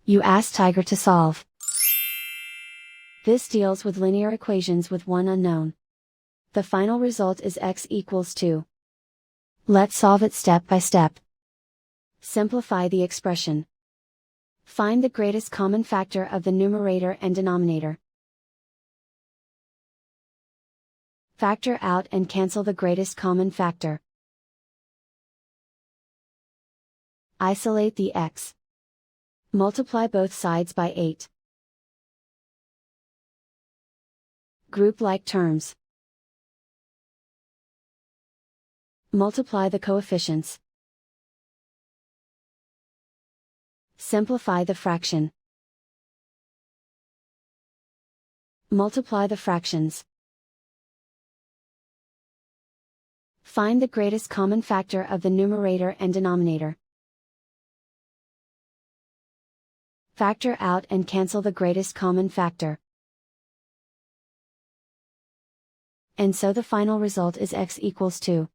You ask Tiger to solve. This deals with linear equations with one unknown. The final result is x equals 2. Let's solve it step by step. Simplify the expression. Find the greatest common factor of the numerator and denominator. Factor out and cancel the greatest common factor. Isolate the x. Multiply both sides by 8. Group like terms. Multiply the coefficients. Simplify the fraction. Multiply the fractions. Find the greatest common factor of the numerator and denominator. Factor out and cancel the greatest common factor. And so the final result is x equals 2.